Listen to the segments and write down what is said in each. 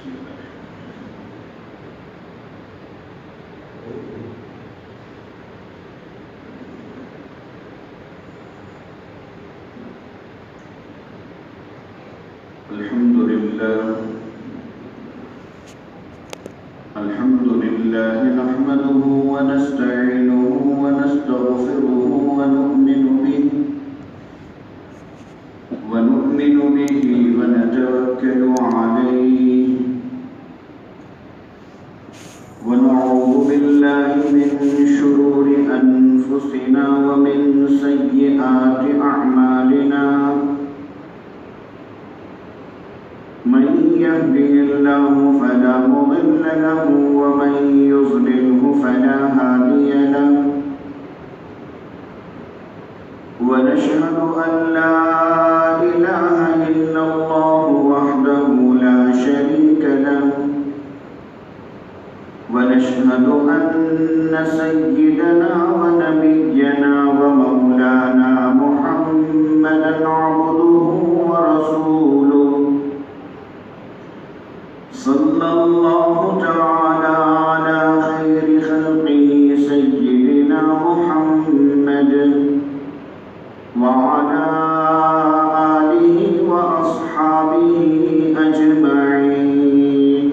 الحمد لله نحمده ونستعينه ونستغفره ونؤمن به ونتوكل عليه ونعوذ بالله من شرور أنفسنا ومن سيئات أعمالنا من يهده الله فلا مضل له ومن يضلله فلا هادي له ونشهد أن لا إله إلا الله وحده لا شريك له ونشهد أن سيدنا ونبينا ومولانا محمدا عبده ورسوله صلى الله تعالى على خير خلقه سيدنا محمد وعلى آله وأصحابه أجمعين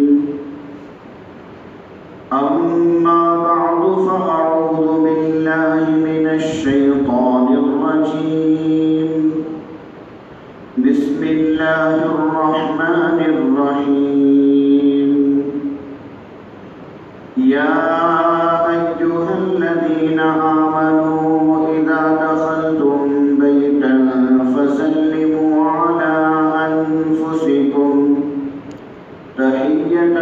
أما بعد فأعوذ بالله من الشيطان الرجيم بسم الله الرحمن الرحيم يا أيها الذين آمنوا إذا دخلتم بيتا فسلموا على أنفسكم تحية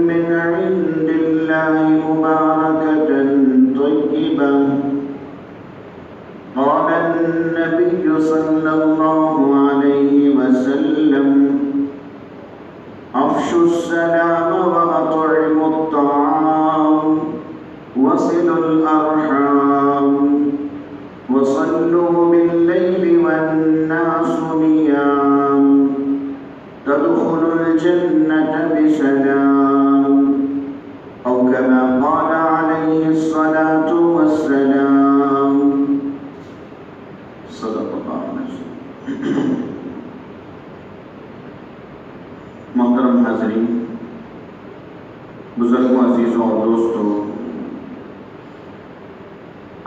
من عند الله مباركة طيبة قال النبي صلى الله عليه وسلم أفشوا السلام وأطعموا الطعام وصلوا الأرحام وصلوا بالليل والناس نيام تدخلوا الجنة بسلام أو كما قال عليه الصلاة والسلام صدق الله العظيم. محترم حاضرین، بزرگوں، عزیزوں اور دوستوں،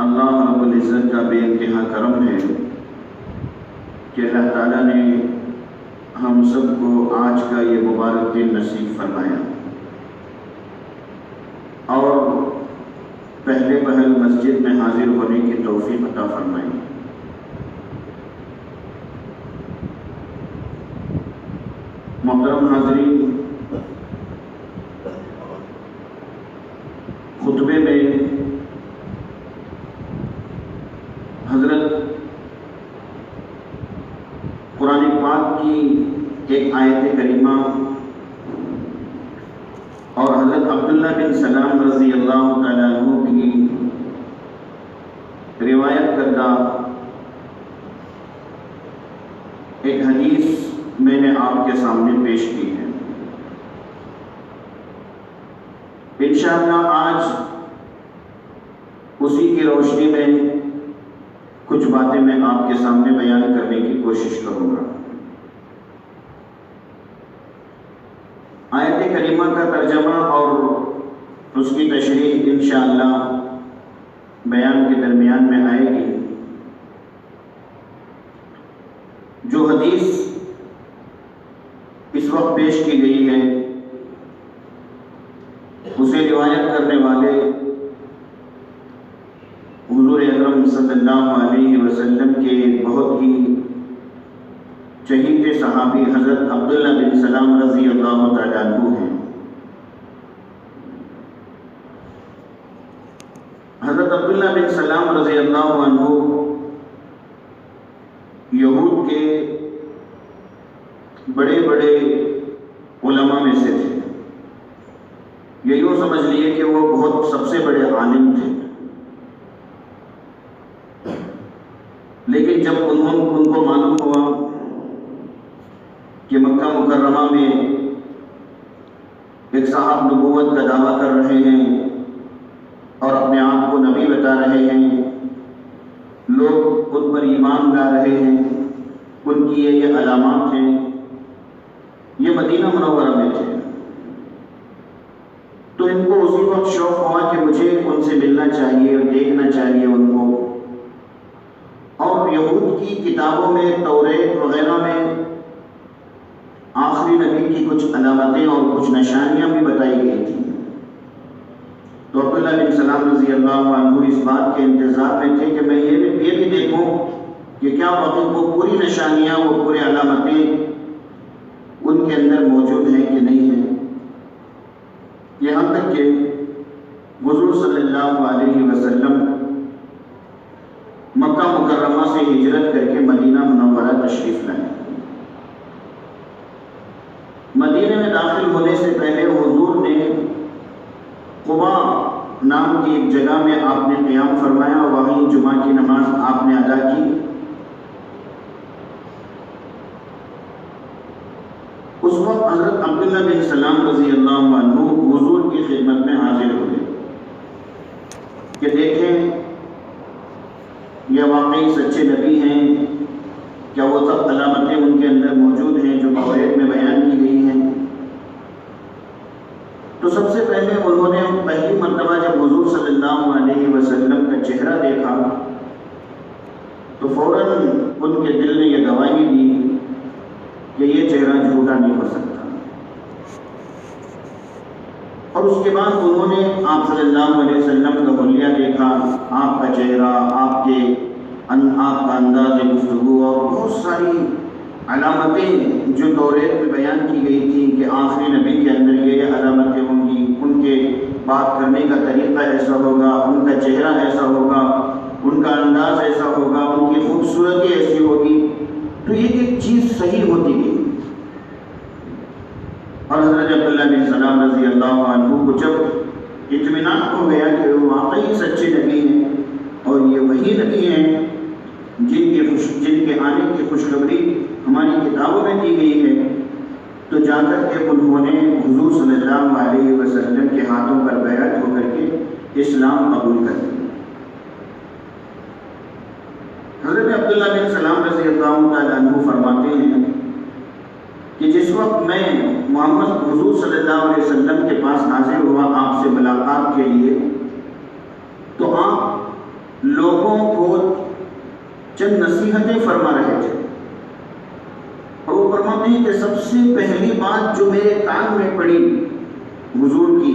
اللہ رب العزت کا بے انتہا کرم ہے کہ اللہ تعالیٰ نے ہم سب کو آج کا یہ مبارک دن نصیب فرمایا اور پہلے پہل مسجد میں حاضر ہونے کی توفیق عطا فرمائی۔ محترم حاضرین، خطبے میں حضرت قرآن پاک کی ایک آیت کریمہ اور حضرت عبداللہ بن سلام رضی اللہ تعالیٰ عنہ کی روایت کردہ ایک حدیث میں نے آپ کے سامنے پیش کی ہے۔ انشاءاللہ آج اسی کی روشنی میں کچھ باتیں میں آپ کے سامنے بیان کرنے کی کوشش کروں گا۔ آیت کریمہ کا ترجمہ اور اس کی تشریح انشاءاللہ بیان کے درمیان میں آئے گی۔ جو حدیث اس وقت پیش کی گئی ہے اسے روایت کرنے والے حضور اکرم صلی اللہ علیہ وسلم کے بہت ہی چہیتے صحابی حضرت عبداللہ بن سلام رضی اللہ تعالیٰ عنہ ہیں۔ حضرت عبداللہ بن سلام رضی اللہ عنہ یہود کے بڑے بڑے علماء میں سے تھے۔ یہ یوں سمجھ لیے کہ وہ بہت سب سے بڑے عالم تھے، لیکن جب ان کو معلوم ہوا کہ مکہ مکرمہ میں صاحب نبوت کا دعویٰ کر رہے ہیں اور اپنے آپ کو نبی بتا رہے ہیں، لوگ ان پر ایمان لا رہے ہیں، ان کی یہ علامات ہیں، یہ مدینہ منورہ میں تھے، تو ان کو اسی وقت شوق ہوا کہ مجھے ان سے ملنا چاہیے اور دیکھنا چاہیے ان کو۔ اور یہود کی کتابوں میں، توریت وغیرہ میں آخری نبی کی کچھ علامتیں اور کچھ نشانیاں بھی بتائی گئی تھیں، تو عبداللہ بن سلام رضی اللہ عنہ اس بات کے انتظار میں تھے کہ میں یہ بھی دیکھوں کہ کیا واقعی وہ پوری نشانیاں، وہ پورے علامتیں ان کے اندر موجود ہیں کہ نہیں ہیں۔ یہاں تک کہ حضور صلی اللہ علیہ وسلم مکہ مکرمہ سے ہجرت کر کے مدینہ منورہ تشریف لائے۔ مدینہ میں داخل ہونے سے پہلے حضور نے قبا نام کی ایک جگہ میں آپ نے قیام فرمایا، وہیں جمعہ کی نماز آپ نے ادا کی۔ اس وقت حضرت عبداللہ بن سلام رضی اللہ عنہ حضور کی خدمت میں حاضر ہوئے کہ دیکھیں یہ واقعی سچے نبی ہیں، کیا وہ سب علامتیں ان کے اندر موجود ہیں جو توریت میں بیان کی گئی ہیں۔ تو سب سے پہلے انہوں نے پہلی مرتبہ جب حضور صلی اللہ علیہ وسلم کا چہرہ دیکھا تو فوراً ان کے دل نے یہ گواہی دی کہ یہ چہرہ جھوٹا نہیں ہو سکتا، اور اس کے بعد انہوں نے آپ صلی اللہ علیہ وسلم کا حلیہ دیکھا، آپ کا چہرہ، آپ کا انداز گفتگو اور بہت ساری علامتیں جو توریت میں بیان کی گئی تھیں کہ آخری نبی کے اندر یہ علامتیں ہوں گی، ان کے بات کرنے کا طریقہ ایسا ہوگا، ان کا چہرہ ایسا ہوگا، ان کا انداز ایسا ہوگا، ان کی خوبصورتی ایسی ہوگی، تو یہ ایک چیز صحیح ہوتی گئی۔ اور حضرت عبداللہ بن سلام رضی اللہ عنہ کو جب اطمینان ہو گیا کہ وہ واقعی سچے نبی ہیں اور یہ وہی نبی ہیں جن کے آنے کی خوشخبری ہماری کتابوں میں دی گئی ہے، تو جا کر کے انہوں نے حضور صلی اللہ علیہ وسلم کے ہاتھوں پر بیعت ہو کر کے اسلام قبول کر لیا۔ حضرت عبداللہ بن سلام رضی اللہ تعالیٰ عنہ فرماتے ہیں کہ جس وقت میں محمد حضور صلی اللہ علیہ وسلم کے پاس حاضر ہوا آپ سے ملاقات کے لیے، تو آپ لوگوں کو چند نصیحتیں فرما رہے تھے، اور وہ فرماتے ہیں کہ سب سے پہلی بات جو میرے کان میں پڑی حضور کی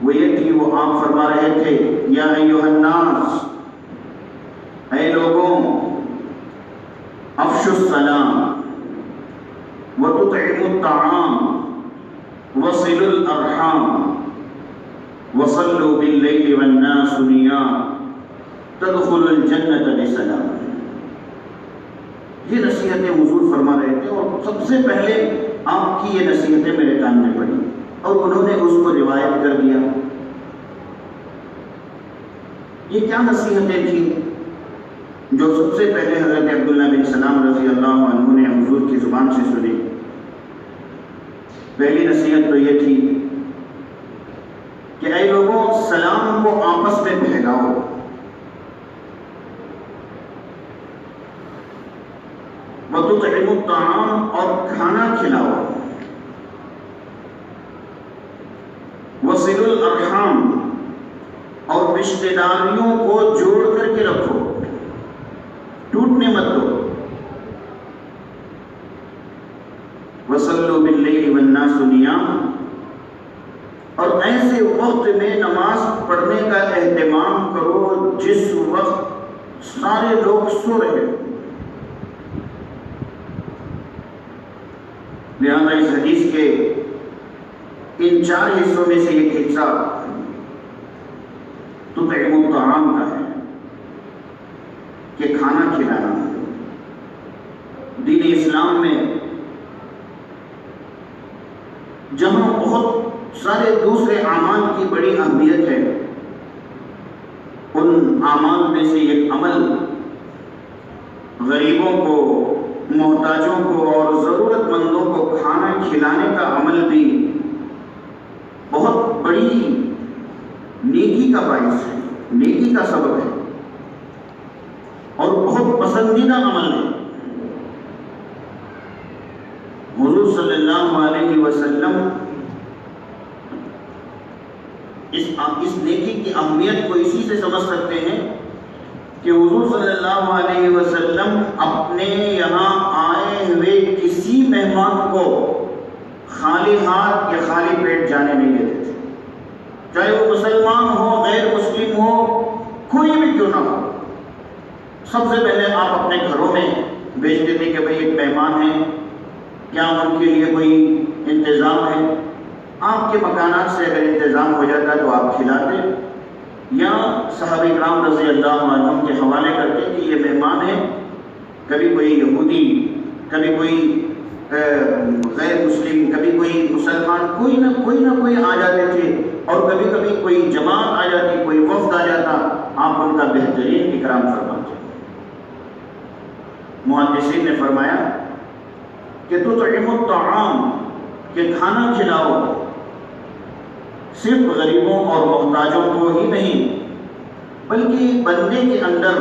وہ یہ تھی، وہ آپ فرما رہے تھے یا ایھا الناس، اے لوگوں، افشوا السلام وتطعموا الطعام وصلوا الارحام وصلوا باللیل والناس نیام تدخلوا الجنۃ بسلام۔ یہ نصیحتیں حضور فرما رہے تھے، اور سب سے پہلے آپ کی یہ نصیحتیں میرے کان میں پڑی، اور انہوں نے اس کو روایت کر دیا۔ یہ کیا نصیحتیں تھیں جو سب سے پہلے حضرت عبداللہ بن سلام رضی اللہ عنہ نے حضور کی زبان سے سنی؟ پہلی نصیحت تو یہ تھی کہ اے لوگوں، سلام کو آپس میں پھیلاؤ، وتطعموا الطعام، اور کھانا کھلاؤ، وصلوا الارحام، اور رشتہ داریوں کو جوڑ کر کے رکھو، ٹوٹنے مت دو، وصلوا باللیل والناس نیام، اور ایسے وقت میں نماز پڑھنے کا اہتمام کرو جس وقت سارے لوگ سو رہے ہیں۔ لہذا اس حدیث کے ان 4 حصوں میں سے ایک حصہ تطعموا الطعام کا ہے کہ کھانا کھلانا۔ دین اسلام میں جہاں بہت سارے دوسرے اعمال کی بڑی اہمیت ہے، ان اعمال میں سے ایک عمل غریبوں کو، محتاجوں کو اور ضرورت مندوں کو کھانا کھلانے کا عمل بھی بڑی نیکی کا باعث ہے، نیکی کا سبب ہے اور بہت پسندیدہ عمل ہے۔ حضور صلی اللہ علیہ وسلم اس نیکی کی اہمیت کو اسی سے سمجھ سکتے ہیں کہ حضور صلی اللہ علیہ وسلم اپنے یہاں آئے ہوئے کسی مہمان کو خالی ہاتھ یا خالی پیٹ جانے نہیں دیتے تھے، چاہے وہ مسلمان ہو، غیر مسلم ہو، کوئی بھی کیوں نہ ہو۔ سب سے پہلے آپ اپنے گھروں میں بھیجتے تھے کہ بھئی ایک مہمان ہے، کیا ان کے لیے کوئی انتظام ہے؟ آپ کے مکانات سے اگر انتظام ہو جاتا تو آپ کھلاتے، یا صحابہ کرام رضی اللہ عنہم کے حوالے کرتے کہ یہ مہمان ہے، کبھی کوئی یہودی، کبھی کوئی غیر مسلم، کبھی کوئی مسلمان، کوئی نہ کوئی آ جاتے تھے، اور کبھی کبھی کوئی جماعت آ جاتی، کوئی وفد آ جاتا، آپ ان کا بہترین اکرام فرماتے۔ محدثین نے فرمایا کہ تطعم الطعام، کہ کھانا کھلاؤ صرف غریبوں اور محتاجوں کو ہی نہیں، بلکہ بندے کے اندر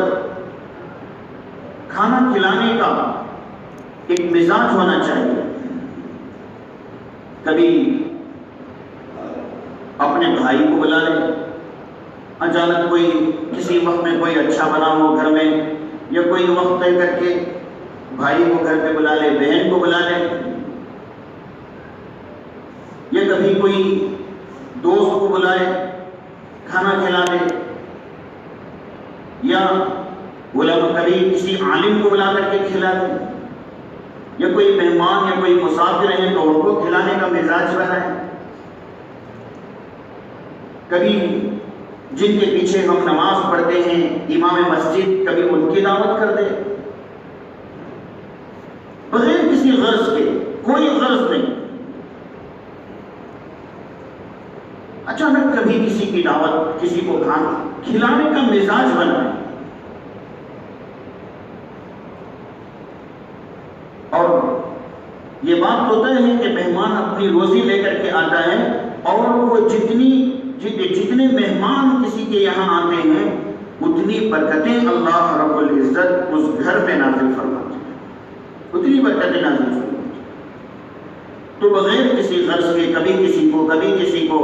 کھانا کھلانے کا ایک مزاج ہونا چاہیے۔ کبھی اپنے بھائی کو بلا لے، اچانک کوئی کسی وقت میں کوئی اچھا بنا ہو گھر میں، یا کوئی وقت طے کر کے بھائی کو گھر پہ بلا لے، بہن کو بلا لے، یا کبھی کوئی دوست کو بلائے کھانا کھلا دے، یا کبھی کسی عالم کو بلا کر کے کھلا دے، یا کوئی مہمان یا کوئی مسافر ہیں تو ان کو کھلانے کا مزاج بنائے۔ کبھی جن کے پیچھے ہم نماز پڑھتے ہیں امام مسجد، کبھی ان کی دعوت کر دے، بغیر کسی غرض کے، کوئی غرض نہیں، اچانک کبھی کسی کی دعوت، کسی کو کھانا کھلانے کا مزاج بنائے۔ اور یہ بات تو طے ہے کہ مہمان اپنی روزی لے کر کے آتا ہے، اور وہ جتنے مہمان کسی کے یہاں آتے ہیں اتنی برکتیں اللہ رب العزت اس گھر میں نازل فرماتے ہیں، اتنی برکتیں نازل فرماتے ہیں۔ تو بغیر کسی غرض کے کبھی کسی کو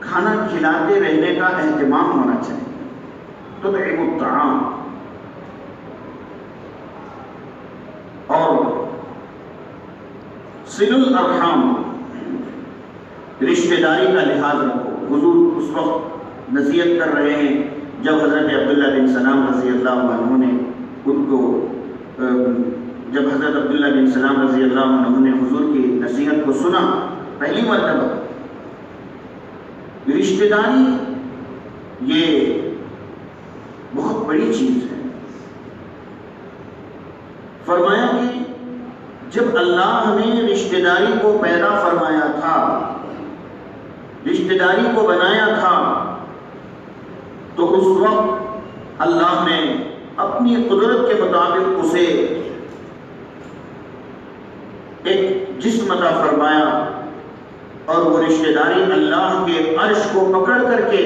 کھانا کھلاتے رہنے کا اہتمام ہونا چاہیے۔ تطعم الطعام، اور صل الارحام، رشتہ داری کا لحاظ رکھو۔ حضور اس وقت نصیحت کر رہے ہیں جب حضرت عبداللہ بن سلام رضی اللہ عنہ نے جب حضرت عبداللہ بن سلام رضی اللہ عنہ نے حضور کی نصیحت کو سنا پہلی مرتبہ۔ رشتہ داری یہ بہت بڑی چیز ہے۔ فرمایا کہ جب اللہ نے رشتہ داری کو پیدا فرمایا تھا، رشتہ داری کو بنایا تھا، تو اس وقت اللہ نے اپنی قدرت کے مطابق اسے ایک جسم عطا فرمایا، اور وہ رشتہ داری اللہ کے عرش کو پکڑ کر کے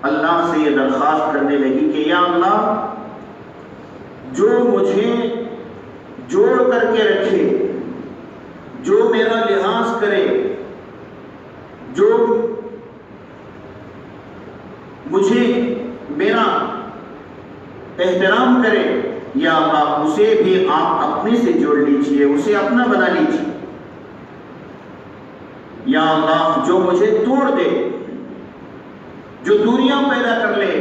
اللہ سے یہ درخواست کرنے لگی کہ یا اللہ، جو مجھے جوڑ کر کے رکھے، جو میرا لحاظ کرے، جو مجھے میرا احترام کرے، یا اللہ اسے بھی آپ اپنے سے جوڑ لیجئے، اسے اپنا بنا لیجئے۔ یا اللہ جو مجھے توڑ دے، جو دوریاں پیدا کر لے،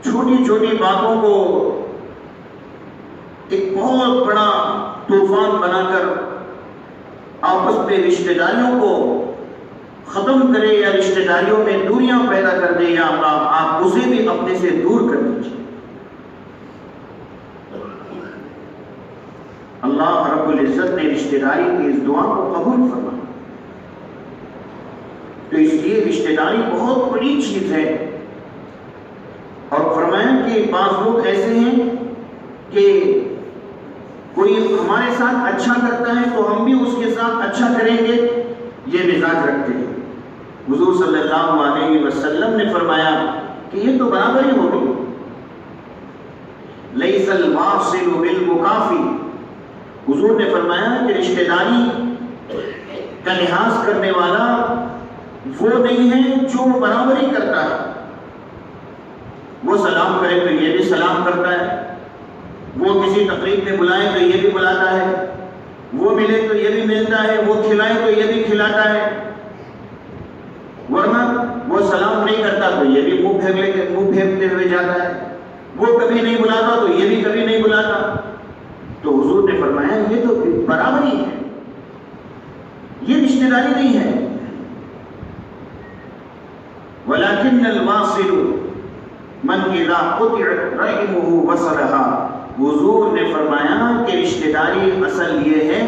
چھوٹی چھوٹی باتوں کو ایک بہت بڑا طوفان بنا کر آپس میں رشتہ داریوں کو ختم کرے، یا رشتہ داریوں میں دوریاں پیدا کر دے، یا اللہ آپ اسے بھی اپنے سے دور کر دیجیے۔ اللہ رب العزت نے رشتہ داری کی اس دعا کو قبول فرمایا۔ تو اس لیے رشتہ داری بہت بڑی چیز ہے، اور فرمایا کہ بعض لوگ ایسے ہیں کہ کوئی ہمارے ساتھ اچھا کرتا ہے تو ہم بھی اس کے ساتھ اچھا کریں گے، یہ مزاج رکھتے ہیں۔ حضور صلی اللہ علیہ وسلم نے فرمایا کہ یہ تو برابری ہوگی، لیس الواصل بالمکافی، حضور نے فرمایا کہ رشتہ داری کا لحاظ کرنے والا وہ نہیں ہے جو برابری کرتا ہے، وہ سلام کرے تو یہ بھی سلام کرتا ہے، وہ کسی تقریب میں بلائے تو یہ بھی بلاتا ہے، وہ ملے تو یہ بھی ملتا ہے، وہ کھلائے تو یہ بھی کھلاتا ہے، ورنہ وہ سلام نہیں کرتا تو یہ بھی منہ پھیرتے ہوئے جاتا ہے، وہ کبھی نہیں بلاتا تو یہ بھی کبھی نہیں بلاتا۔ تو حضور نے فرمایا یہ تو برابری ہے، یہ رشتہ داری نہیں ہے۔ وَلَكِنَّ الْوَاصِلُ مَنْ إِذَا قُطِعَتْ رَحِمُهُ وَصَلَهَا، حضور نے فرمایا کہ رشتہ داری اصل یہ ہے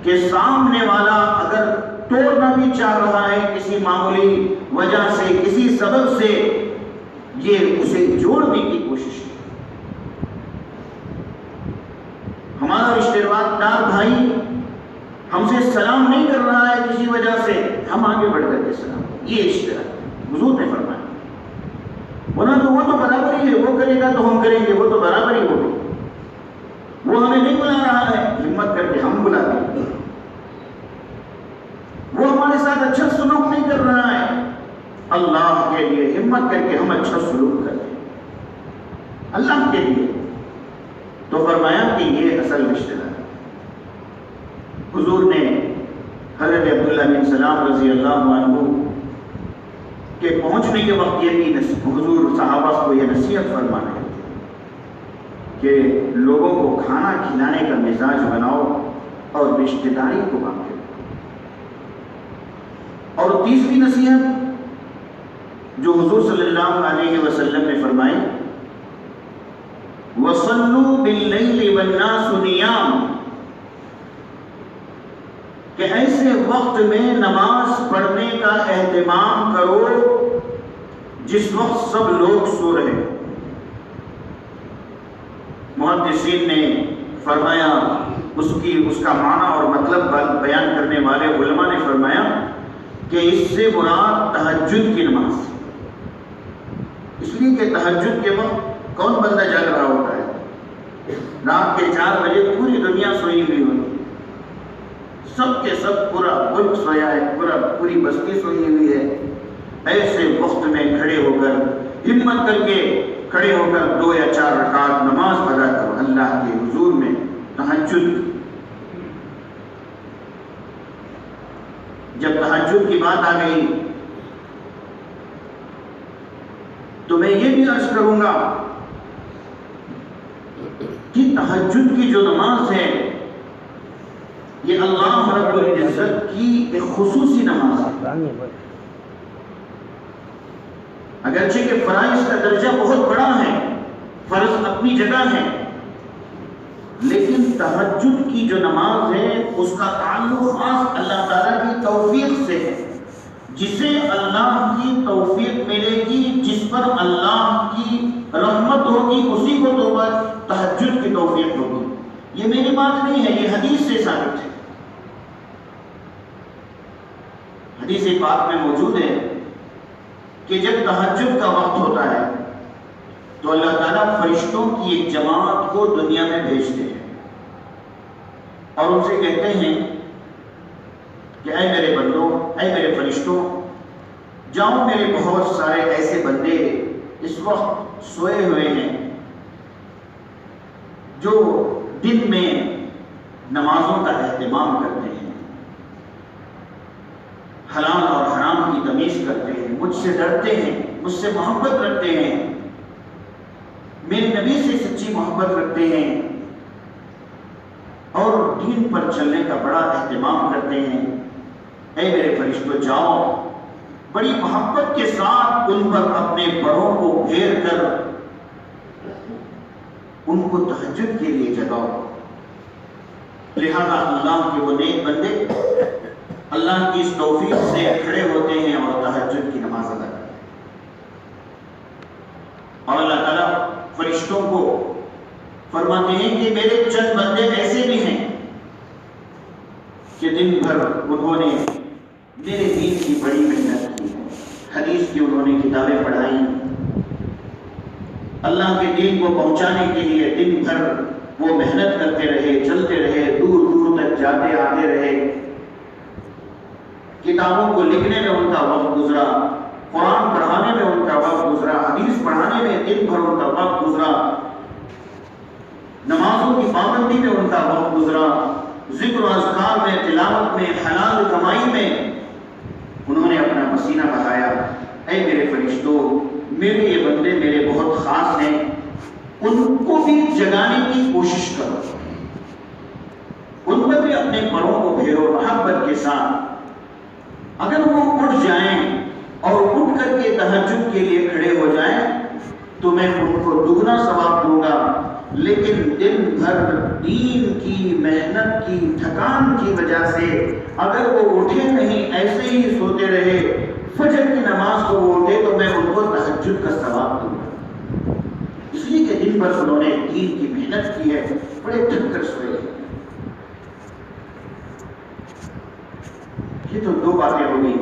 کہ سامنے والا اگر توڑنا بھی چاہ رہا ہے کسی معمولی وجہ سے، کسی سبب سے، یہ اسے جوڑنے کی کوشش کی۔ ہمارا رشتہ دار بھائی ہم سے سلام نہیں کر رہا ہے کسی وجہ سے، ہم آگے بڑھ کر کے سلام، یہ رشتہ دار حضور نے فرمایا، ورنہ تو وہ تو برابری ہے، وہ کرے گا تو ہم کریں گے، وہ تو برابری ہوگی، وہ ہمیں نہیں بلا رہا ہے، ہمت کر کے ہم بلا دیں، وہ ہمارے ساتھ اچھا سلوک نہیں کر رہا ہے، اللہ کے لیے ہمت کر کے ہم اچھا سلوک کریں اللہ کے لیے۔ تو فرمایا کہ یہ اصل رشتہ دار۔ حضور نے حضرت عبداللہ بن سلام رضی اللہ عنہ کے پہنچنے کے وقت یہ بھی حضور صحابہ کو یہ نصیحت فرما رہے تھے کہ لوگوں کو کھانا کھلانے کا مزاج بناؤ اور رشتہ داری کو باقی۔ اور تیسری نصیحت جو حضور صلی اللہ علیہ وسلم نے فرمائی، وَصَلُّوا بِاللَّيْلِ وَالنَّاسُ نِيَامٌ، کہ ایسے وقت میں نماز پڑھنے کا اہتمام کرو جس وقت سب لوگ سو رہے۔ محدثین نے فرمایا، اس کا معنی اور مطلب بیان کرنے والے علماء نے فرمایا کہ اس سے مراد تہجد کی نماز، اس لیے کہ تہجد کے وقت کون بندہ جاگ رہا ہوتا ہے؟ رات کے 4 بجے پوری دنیا سوئی ہوئی ہوتی، سب کے سب پورا ملک سویا ہے، پوری بستی سوئی ہوئی ہے۔ ایسے وقت میں کھڑے ہو کر، ہمت کر کے کھڑے ہو کر 2 یا 4 رکعت نماز ادا کرو اللہ کے حضور میں، تہجد۔ جب تہجد کی بات آ گئی تو میں یہ بھی عرض کروں گا کہ تہجد کی جو نماز ہے یہ اللہ رب العزت کی ایک خصوصی نماز ہے، اگرچہ کہ فرائض کا درجہ بہت بڑا ہے، فرض اپنی جگہ ہے، لیکن تہجد کی جو نماز ہے اس کا تعلق خاص اللہ تعالیٰ کی توفیق سے ہے۔ جسے اللہ کی توفیق ملے گی، جس پر اللہ کی رحمت ہوگی، اسی کو تو تہجد کی توفیق ہوگی۔ یہ میری بات نہیں ہے، یہ حدیث سے ثابت ہے۔ حدیث پاک میں موجود ہے کہ جب تہجد کا وقت ہوتا ہے تو اللہ تعالیٰ فرشتوں کی ایک جماعت کو دنیا میں بھیجتے ہیں اور ان سے کہتے ہیں کہ اے میرے بندوں، اے میرے فرشتوں، جاؤ میرے بہت سارے ایسے بندے اس وقت سوئے ہوئے ہیں جو دن میں نمازوں کا اہتمام کرتے ہیں، حلال اور حرام کی تمیز کرتے ہیں، مجھ سے ڈرتے ہیں، مجھ سے محبت رکھتے ہیں، میرے نبی سے سچی محبت رکھتے ہیں اور دین پر چلنے کا بڑا اہتمام کرتے ہیں۔ اے میرے فرشتوں، جاؤ بڑی محبت کے ساتھ ان پر اپنے بڑوں کو گھیر کر ان کو تہجد کے لیے جگاؤ۔ لہذا اللہ کے وہ نیک بندے اللہ کی اس توفیق سے کھڑے ہوتے ہیں اور تہجد کی نماز ادا کرتے ہیں، اور اللہ تعالیٰ فرشتوں کو فرماتے ہیں کہ میرے چند بندے ایسے بھی ہیں کہ دن بھر انہوں نے میرے دین کی بڑی محنت کی ہے، حدیث کی انہوں نے کتابیں پڑھائی، اللہ کے دین کو پہنچانے کے لیے دن بھر وہ محنت کرتے رہے، چلتے رہے، دور دور تک جاتے آتے رہے، کتابوں کو لکھنے میں ان کا وقت گزرا، قرآن پڑھانے میں ان کا وقت گزرا، حدیث پڑھانے میں دن بھر ان کا وقت گزرا، نمازوں کی پابندی میں ان کا وقت گزرا، ذکر و اذکار میں، تلاوت میں، حلال کمائی میں انہوں نے اپنا پسینہ بہایا۔ اے میرے فرشتوں، میرے یہ بندے میرے بہت خاص ہیں، ان کو بھی جگانے کی کوشش کرو، ان پر بھی اپنے پروں کو پھیرو محبت کے ساتھ۔ اگر وہ اٹھ جائیں اور اٹھ کر کے تہجد کے لیے کھڑے ہو جائیں تو میں ان کو دگنا ثواب دوں گا، لیکن دن بھر دین کی محنت کی تھکان کی وجہ سے اگر وہ اٹھے نہیں، ایسے ہی سوتے رہے، فجر کی نماز کو وہ اٹھے تو میں ان کو تہجد کا ثواب دوں گا، اس لیے کہ دن بھر انہوں نے دین کی محنت کی ہے، بڑے تھک کر سوئے ہیں۔ یہ تو دو باتیں ہو گئی،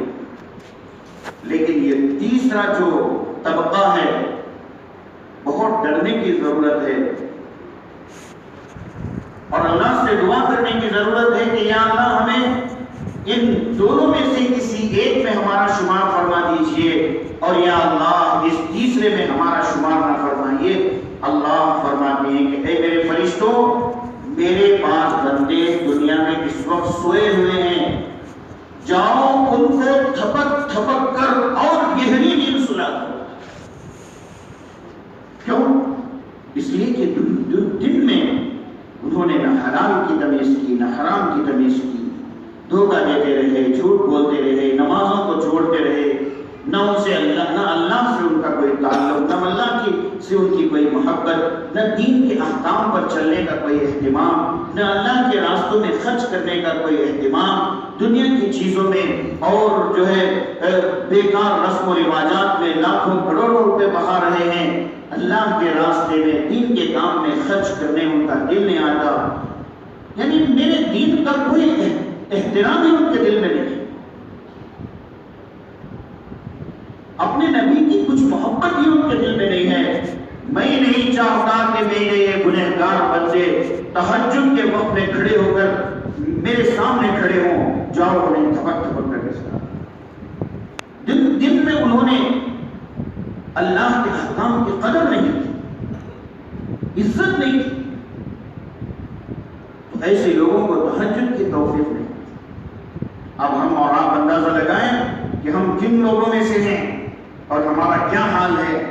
لیکن یہ تیسرا جو طبقہ ہے بہت ڈرنے کی ضرورت ہے اور اللہ سے دعا کرنے کی ضرورت ہے کہ یا اللہ ہمیں ان دونوں میں سے کسی ایک میں ہمارا شمار فرما دیجئے، اور یا اللہ اس تیسرے میں ہمارا شمار نہ فرمائیے۔ اللہ فرماتے ہیں کہ اے میرے فرشتوں، میرے پاس بندے دنیا میں اس وقت سوئے ہوئے ہیں، جاؤ ان کو تھپک تھپک کر اور گہری نیند سلا دو۔ کیوں؟ اس لیے کہ دن میں انہوں نے نہ حلال کی تمیز کی، نہ حرام کی تمیز کی، دھوکہ دیتے رہے، جھوٹ بولتے رہے، نمازوں کو چھوڑتے رہے، نہ ان سے نہ اللہ سے ان کا کوئی تعلق، نہ اللہ سے ان کی کوئی محبت، نہ دین کے احکام پر چلنے کا کوئی اہتمام، نہ اللہ کے راستوں میں خرچ کرنے کا کوئی اہتمام، دنیا کی چیزوں میں اور جو ہے بیکار رسم و رواجات میں لاکھوں کروڑوں روپے بہا رہے ہیں، اللہ کے راستے میں دین کے کام میں خرچ کرنے ان کا دل نہیں آتا، یعنی میرے دین کا کوئی احترام ہی ان کے دل میں نہیں، اپنے نبی کی کچھ محبت ہی ان کے دل میں نہیں ہے۔ میں نہیں چاہتا کہ میرے یہ گنہگار بندے تہجد کے وقت میں کھڑے ہو کر میرے سامنے کھڑے ہوں، جاؤ انہیں تھپک تھپک کر کے سنا۔ دن میں انہوں نے اللہ کے احکام کی قدر نہیں کی، عزت نہیں کی، تو ایسے لوگوں کو تہجد کی توفیق نہیں۔ اب ہم اور آپ اندازہ لگائیں کہ ہم کن لوگوں میں سے ہیں اور ہمارا کیا حال ہے،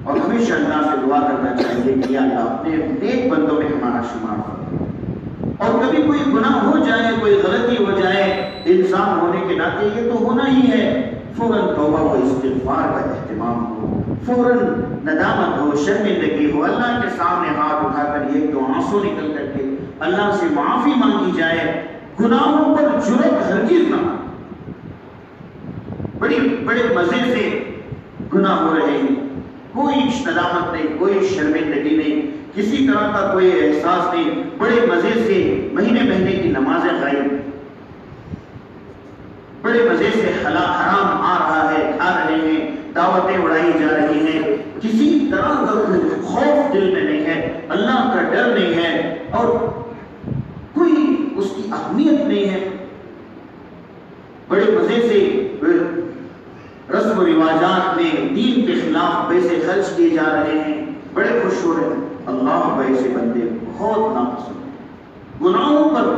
اور ہمیشہ اللہ سے دعا کرنا چاہیے کہ یا اللہ اپنے نیک بندوں میں ہمارا شمار کرو، اور کبھی کوئی گناہ ہو جائے، کوئی غلطی ہو جائے، انسان ہونے کے ناطے یہ تو ہونا ہی ہے، فوراً توبہ و استغفار کا اہتمام ہو، فوراً ندامت ہو، شرمندگی ہو، اللہ کے سامنے ہاتھ اٹھا کر ایک دو آنسو نکل کر کے اللہ سے معافی مانگی جائے، گناہوں پر جرأت ہرگز نہ ہو۔ بڑے مزے سے گناہ ہو رہے ہیں، کوئی ندامت نہیں، کوئی شرمندگی نہیں، کسی طرح کا کوئی احساس نہیں، بڑے مزے سے مہینے مہینے کی نمازیں غائب، بڑے مزے سے حرام آ رہا ہے، کھا رہے ہیں، دعوتیں اڑائی جا رہی ہیں، کسی طرح کا خوف دل میں نہیں ہے، اللہ کا ڈر نہیں ہے، اور کوئی اس کی اہمیت نہیں ہے، بڑے مزے سے رسم و رواجات میں دین کے خلاف پیسے خرچ کیے جا رہے ہیں، بڑے خوش ہو رہے ہیں۔ اللہ ایسے بندے بہت ناپسند ہیں، گناہوں پر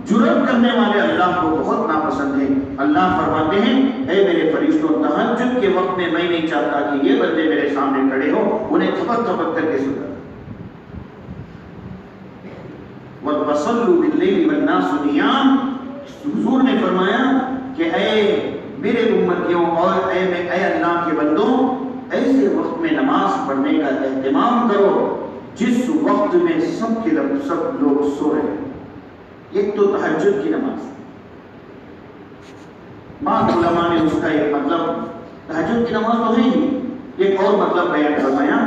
جرأت کرنے والے اللہ کو بہت ناپسند ہیں۔ اللہ فرماتے ہیں اے میرے فرشتوں، تہجد کے وقت میں نہیں چاہتا کہ یہ بندے میرے سامنے کھڑے ہوں، انہیں تھپک تھپک کر کے سنا۔ وَصَلُّوا بِاللَّيْلِ وَالنَّاسُ نِيَامٌ، حضور نے فرمایا کہ اے میرے امتیوں اور اے اللہ کے بندوں، ایسے وقت میں نماز پڑھنے کا اہتمام کرو جس وقت میں سب لوگ سو رہے ہیں۔ ایک تو تہجد کی نماز، بعض علماء نے اس کا ایک مطلب، تہجد کی نماز تو ہے ہی، ایک اور مطلب بیان فرمایا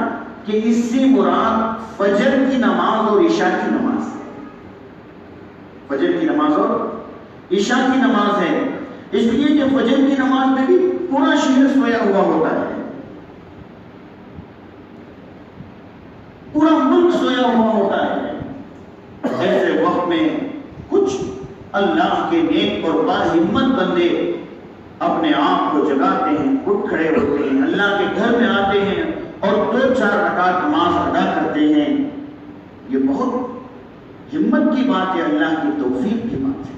کہ اس سے مراد فجر کی نماز اور عشاء کی نماز ہے، فجر کی نماز اور عشاء کی نماز ہے۔ اس لیے کہ فجر کی نماز میں بھی پورا شہر سویا ہوا ہوتا ہے، پورا ملک سویا ہوا ہوتا ہے۔ ایسے وقت میں کچھ اللہ کے نیک اور باہمت بندے اپنے آپ کو جگاتے ہیں، اٹھ کھڑے ہوتے ہیں، اللہ کے گھر میں آتے ہیں اور 2-4 رکعت نماز ادا کرتے ہیں۔ یہ بہت ہمت کی بات ہے، اللہ کی توفیق کی بات ہے۔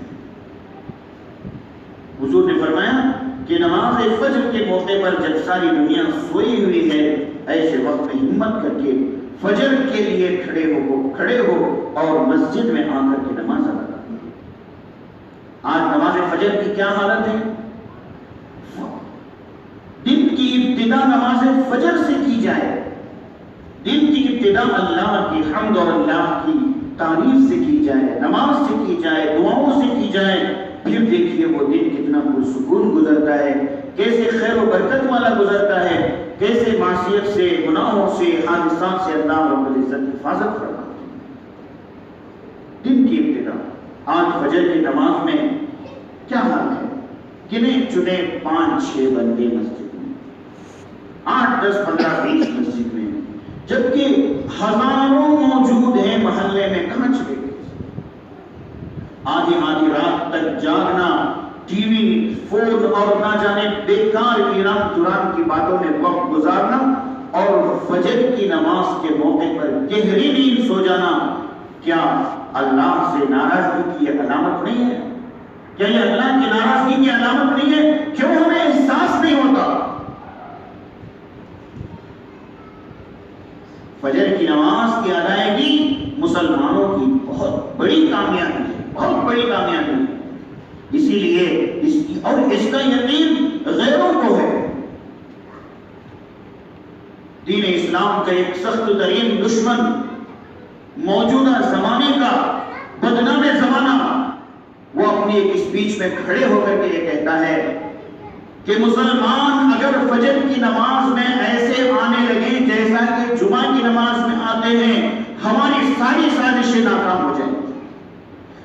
حضور نے فرمایا کہ نماز فجر کے موقع پر جب ساری دنیا سوئی ہوئی ہے، ایسے وقت میں ہمت کر کے فجر کے لیے کھڑے ہو اور مسجد میں آ کر کے نماز ادا کرو۔ آج نماز فجر کی کیا حالت ہے؟ دن کی ابتدا نماز فجر سے کی جائے، دن کی ابتدا اللہ کی حمد اور اللہ کی تعریف سے کی جائے، نماز سے کی جائے، دعاؤں سے کی جائے، پھر دیکھیے وہ دن کتنا پرسکون گزرتا ہے، کیسے خیر و برکت والا گزرتا ہے، کیسے معصیت سے، گناہوں سے، حادثات سے اللہ رب العزت حفاظت فرماتے ہیں۔ دن کی ابتدا آج فجر کی نماز میں کیا حال ہے؟ گنے چنے 5-6 بندے مسجد میں، 8, 10, 15, 20 مسجد میں، جبکہ ہزاروں موجود ہیں محلے میں، کہاں چلے گئے؟ آدھی رات تک جاگنا، ٹی وی، فون اور نہ جانے بیکار ایران دوران کی باتوں میں وقت گزارنا، اور فجر کی نماز کے موقع پر گہری نیند سو جانا، کیا اللہ سے ناراضگی کی یہ علامت نہیں ہے؟ کیا یہ اللہ کی ناراضگی کی علامت نہیں ہے؟ کیوں ہمیں احساس نہیں ہوتا؟ فجر کی نماز کی ادائیگی مسلمانوں کی بہت بڑی کامیابی ہے، بہت بڑی کامیابی ہے۔ اسی لیے اس کا یقین غیروں کو ہے۔ دین اسلام کا ایک سخت ترین دشمن، موجودہ زمانے کا بدنام زمانہ، وہ اپنی ایک اسپیچ میں کھڑے ہو کر کے یہ کہتا ہے کہ مسلمان اگر فجر کی نماز میں ایسے آنے لگے جیسا کہ جمعہ کی نماز میں آتے ہیں، ہماری ساری سازشیں ناکام ہو جائیں گی۔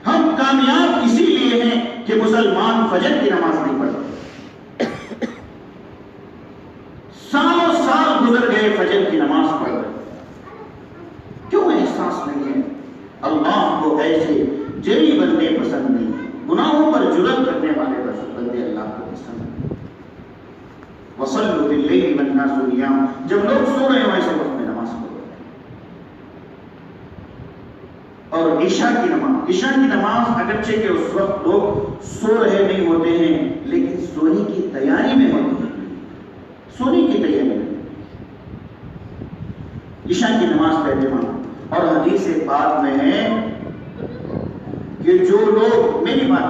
ہم کامیاب اسی لیے ہیں کہ مسلمان فجر کی نماز نہیں پڑھتے۔ سالوں سال گزر گئے فجر کی نماز پڑھ رہے، کیوں احساس نہیں ہے؟ اللہ کو ایسے جری بندے پسند نہیں، گناہوں پر جرأت کرنے والے بندے اللہ کو پسند نہیں۔ وَصَلُّوا بِاللَّيْلِ وَالنَّاسُ نِيَامٌ، جب لوگ سو رہے ہوں ایسے وقت میں نماز پڑھو۔ اور عشاء کی نماز اگرچہ کہ اس وقت لوگ سو رہے نہیں ہوتے ہیں، لیکن سونے کی تیاری میں ہوتے ہیں، سونے کی تیاری میں۔ عشاء کی نماز کا اہتمام، اور حدیث پاک میں ہے کہ جو لوگ، میری بات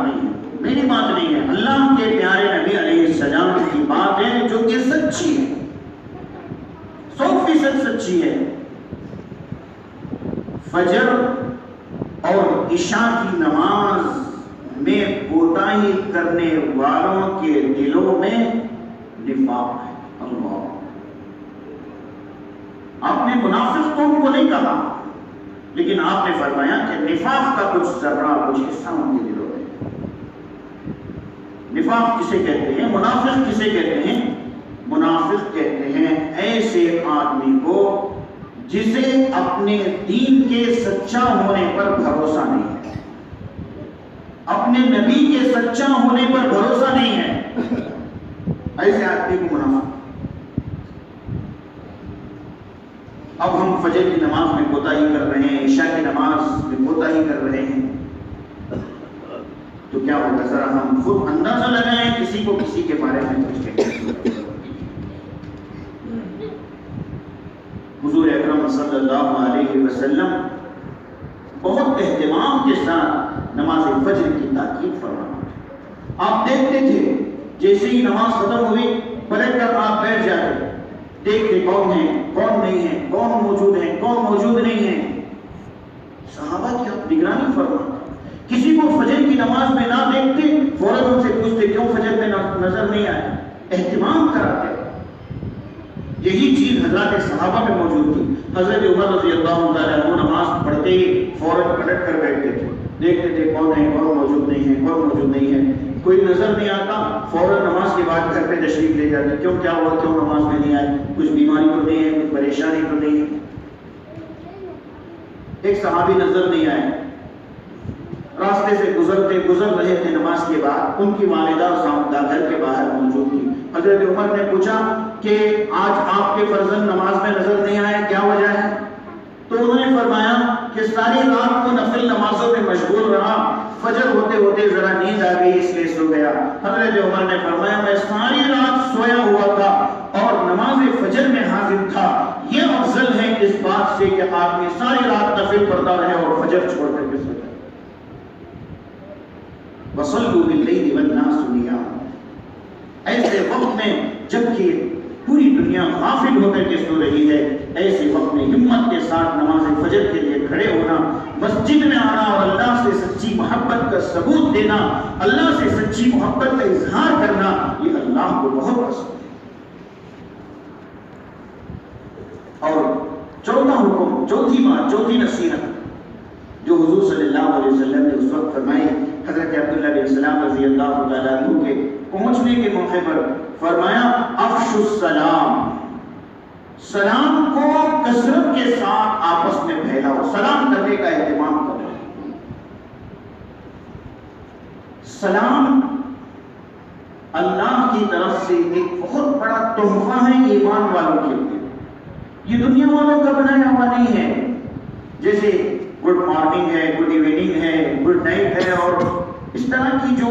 نہیں ہے، اللہ کے پیارے نبی علیہ السلام کی بات ہے جو کہ سچی ہے، 100% سچی ہے۔ فجر اور عشاء کی نماز میں کوتاہی کرنے والوں کے دلوں میں نفاق ہے۔ اللہ، آپ نے منافق قوم کو نہیں کہا، لیکن آپ نے فرمایا کہ نفاق کا کچھ ذرہ، کچھ حصہ ان کے دلوں میں۔ نفاق کسے کہتے ہیں؟ منافق کسے کہتے ہیں؟ منافق کہتے ہیں ایسے آدمی کو جسے اپنے دین کے سچا ہونے پر بھروسہ نہیں ہے، اپنے نبی کے سچا ہونے پر بھروسہ نہیں ہے، ایسے آدمی کو منافق۔ اب ہم فجر کی نماز میں کوتاہی کر رہے ہیں، عشاء کی نماز میں کوتاہی کر رہے ہیں، تو کیا ہوگا؟ ذرا ہم خود اندازہ لگائیں، کسی کو کسی کے بارے میں کچھ کہیں۔ حضور اکرم صلی اللہ علیہ وسلم بہت اہتمام کے ساتھ نماز فجر کی تاکید فرماتے۔ آپ دیکھتے تھے جیسے ہی نماز ختم ہوئی پلٹ کر آپ بیٹھ جاتے، دیکھتے کون ہیں، کون نہیں ہے، کون موجود ہیں، کون موجود نہیں ہیں۔ صحابہ کی آپ نگرانی فرماتے، کسی کو فجر کی نماز میں نہ دیکھتے فوراً ان سے پوچھتے کیوں فجر میں نظر نہیں آئے، اہتمام کراتے۔ یہی چیز حضرات صحابہ میں موجود تھی۔ حضرت عمر رضی اللہ تعالیٰ عنہ نماز پڑھتے ہی فوراً پلٹ کر بیٹھتے تھے، دیکھتے تھے کون ہے، کون موجود نہیں ہے، کون موجود نہیں ہے۔ کوئی نظر نہیں آتا فوراً نماز کے بعد گھر پہ تشریف لے جاتے، کیوں کیا ہوا، کیوں نماز میں نہیں آئے، کچھ بیماری تو نہیں ہے، کچھ پریشانی تو نہیں ہے۔ ایک صحابی نظر نہیں آئے، راستے سے گزر رہے تھے، نماز کے بعد ان کی والدہ گھر کے باہر موجود تھی۔ حضرت عمر نے پوچھا کہ آج آپ کے فرزند نماز میں نظر نہیں آئے، کیا وجہ ہے؟ تو انہوں نے فرمایا کہ ساری رات کو نفل نمازوں میں مشغول رہا، فجر ہوتے ہوتے ذرا نیند آ گئی اس لیے سو گیا۔ حضرت عمر نے فرمایا میں ساری رات سویا ہوا تھا اور نماز فجر میں حاضر تھا، یہ افضل ہے اس بات سے کہ آدمی ساری رات نفل پڑھتا رہے اور فجر چھوڑ کر کے سو جائے۔ وَصَلُّوا بِاللَّيْلِ وَالنَّاسُ نِيَامٌ۔ ایسے وقت میں جبکہ پوری دنیا غافل ہو کر کے سو رہی ہے، ایسے وقت میں ہمت کے ساتھ نماز فجر کے لیے کھڑے ہونا، مسجد میں آنا اور اللہ سے سچی محبت کا ثبوت دینا، اللہ سے سچی محبت کا اظہار کرنا، یہ اللہ کو بہت پسند ہے۔ اور چوتھا حکم، چوتھی بات، چوتھی نصیحت جو حضور صلی اللہ علیہ وسلم نے اس وقت فرمائی، حضرت عبداللہ بن سلام رضی اللہ تعالیٰ عنہ کے پہنچنے کے موقع پر فرمایا افشوا السلام، سلام کو کثرت کے ساتھ آپس میں پھیلاؤ، سلام کرنے کا اہتمام کرو۔ سلام اللہ کی طرف سے ایک بہت بڑا تحفہ ہے ایمان والوں کے لیے، یہ دنیا والوں کا بنایا ہوا نہیں ہے۔ جیسے گڈ مارننگ ہے، گڈ ایوننگ ہے، گڈ نائٹ ہے، اور اس طرح کی جو